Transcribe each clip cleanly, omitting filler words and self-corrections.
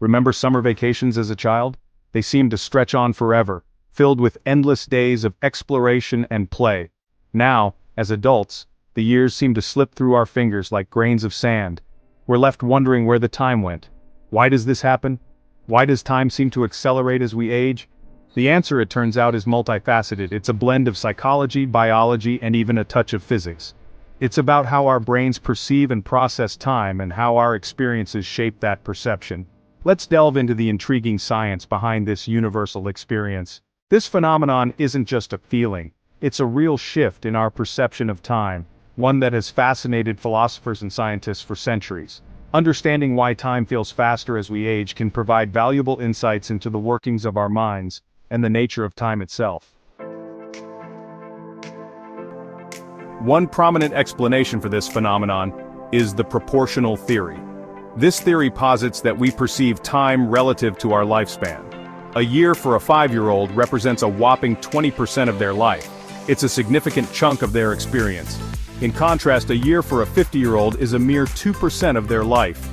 Remember summer vacations as a child? They seemed to stretch on forever, filled with endless days of exploration and play. Now, as adults, the years seem to slip through our fingers like grains of sand. We're left wondering where the time went. Why does this happen? Why does time seem to accelerate as we age? The answer, it turns out, is multifaceted. It's a blend of psychology, biology, and even a touch of physics. It's about how our brains perceive and process time and how our experiences shape that perception. Let's delve into the intriguing science behind this universal experience. This phenomenon isn't just a feeling. It's a real shift in our perception of time, one that has fascinated philosophers and scientists for centuries. Understanding why time feels faster as we age can provide valuable insights into the workings of our minds and the nature of time itself. One prominent explanation for this phenomenon is the proportional theory. This theory posits that we perceive time relative to our lifespan. A year for a 5-year-old represents a whopping 20% of their life. It's a significant chunk of their experience. In contrast, a year for a 50-year-old is a mere 2% of their life.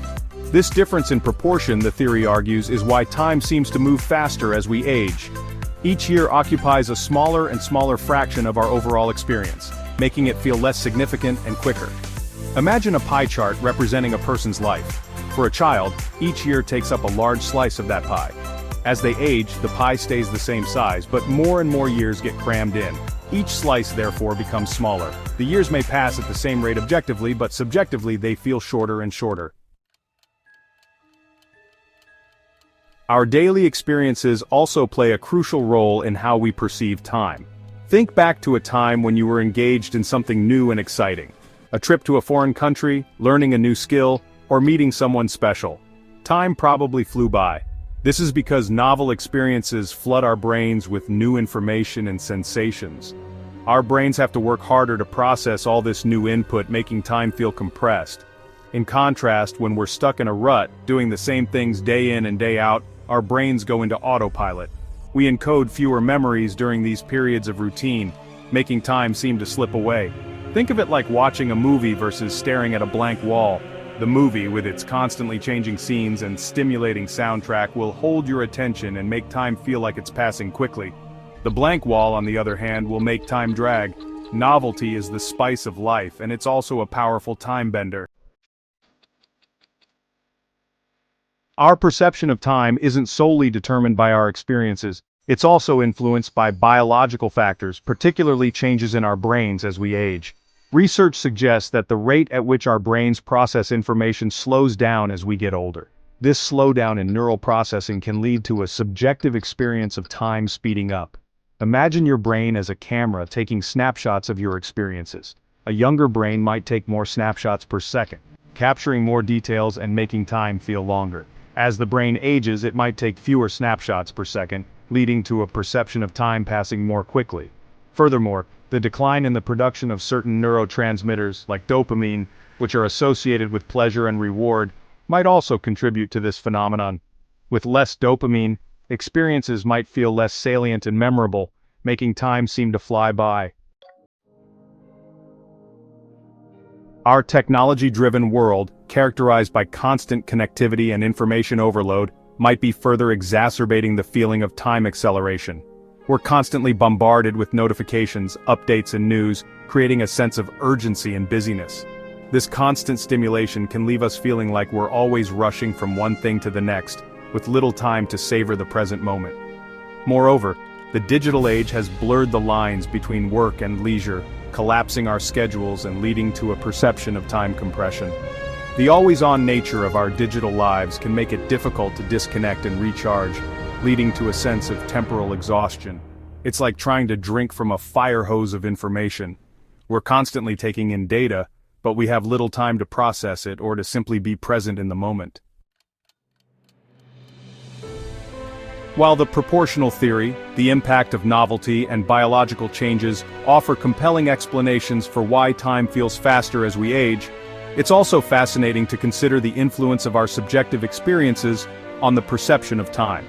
This difference in proportion, the theory argues, is why time seems to move faster as we age. Each year occupies a smaller and smaller fraction of our overall experience, making it feel less significant and quicker. Imagine a pie chart representing a person's life. For a child, each year takes up a large slice of that pie. As they age, the pie stays the same size, but more and more years get crammed in. Each slice therefore becomes smaller. The years may pass at the same rate objectively, but subjectively they feel shorter and shorter. Our daily experiences also play a crucial role in how we perceive time. Think back to a time when you were engaged in something new and exciting. A trip to a foreign country, learning a new skill, or meeting someone special. Time probably flew by. This is because novel experiences flood our brains with new information and sensations. Our brains have to work harder to process all this new input, making time feel compressed. In contrast, when we're stuck in a rut, doing the same things day in and day out, our brains go into autopilot. We encode fewer memories during these periods of routine, making time seem to slip away. Think of it like watching a movie versus staring at a blank wall. The movie, with its constantly changing scenes and stimulating soundtrack, will hold your attention and make time feel like it's passing quickly. The blank wall, on the other hand, will make time drag. Novelty is the spice of life, and it's also a powerful time bender. Our perception of time isn't solely determined by our experiences. It's also influenced by biological factors, particularly changes in our brains as we age. Research suggests that the rate at which our brains process information slows down as we get older. This slowdown in neural processing can lead to a subjective experience of time speeding up. Imagine your brain as a camera taking snapshots of your experiences. A younger brain might take more snapshots per second, capturing more details and making time feel longer. As the brain ages, it might take fewer snapshots per second, leading to a perception of time passing more quickly. Furthermore, the decline in the production of certain neurotransmitters, like dopamine, which are associated with pleasure and reward, might also contribute to this phenomenon. With less dopamine, experiences might feel less salient and memorable, making time seem to fly by. Our technology-driven world, characterized by constant connectivity and information overload, might be further exacerbating the feeling of time acceleration. We're constantly bombarded with notifications, updates, and news, creating a sense of urgency and busyness. This constant stimulation can leave us feeling like we're always rushing from one thing to the next, with little time to savor the present moment. Moreover, the digital age has blurred the lines between work and leisure, collapsing our schedules and leading to a perception of time compression. The always-on nature of our digital lives can make it difficult to disconnect and recharge, leading to a sense of temporal exhaustion. It's like trying to drink from a fire hose of information. We're constantly taking in data, but we have little time to process it or to simply be present in the moment. While the proportional theory, the impact of novelty, and biological changes offer compelling explanations for why time feels faster as we age, it's also fascinating to consider the influence of our subjective experiences on the perception of time.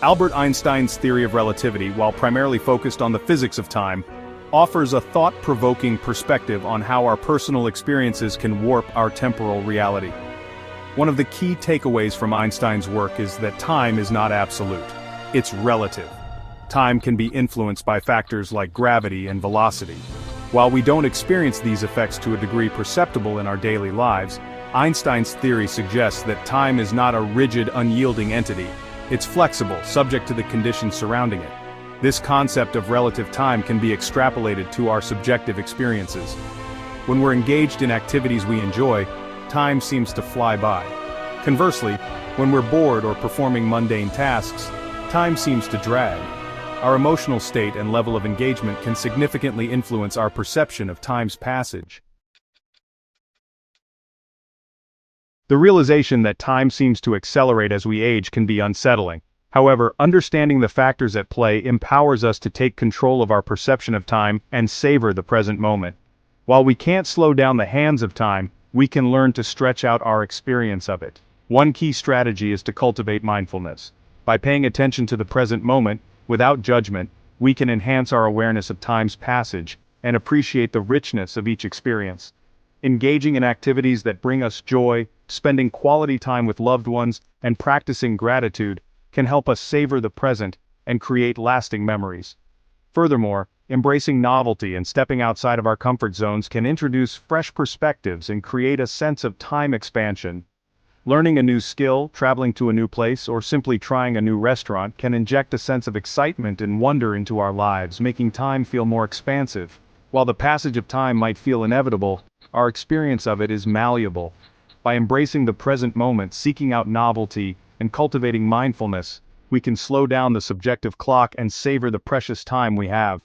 Albert Einstein's theory of relativity, while primarily focused on the physics of time, offers a thought-provoking perspective on how our personal experiences can warp our temporal reality. One of the key takeaways from Einstein's work is that time is not absolute. It's relative. Time can be influenced by factors like gravity and velocity. While we don't experience these effects to a degree perceptible in our daily lives, Einstein's theory suggests that time is not a rigid, unyielding entity. It's flexible, subject to the conditions surrounding it. This concept of relative time can be extrapolated to our subjective experiences. When we're engaged in activities we enjoy, time seems to fly by. Conversely, when we're bored or performing mundane tasks, time seems to drag. Our emotional state and level of engagement can significantly influence our perception of time's passage. The realization that time seems to accelerate as we age can be unsettling. However, understanding the factors at play empowers us to take control of our perception of time and savor the present moment. While we can't slow down the hands of time, we can learn to stretch out our experience of it. One key strategy is to cultivate mindfulness. By paying attention to the present moment, without judgment, we can enhance our awareness of time's passage and appreciate the richness of each experience. Engaging in activities that bring us joy, spending quality time with loved ones, and practicing gratitude can help us savor the present and create lasting memories. Furthermore, embracing novelty and stepping outside of our comfort zones can introduce fresh perspectives and create a sense of time expansion. Learning a new skill, traveling to a new place, or simply trying a new restaurant can inject a sense of excitement and wonder into our lives, making time feel more expansive. While the passage of time might feel inevitable, our experience of it is malleable. By embracing the present moment, seeking out novelty, and cultivating mindfulness, we can slow down the subjective clock and savor the precious time we have.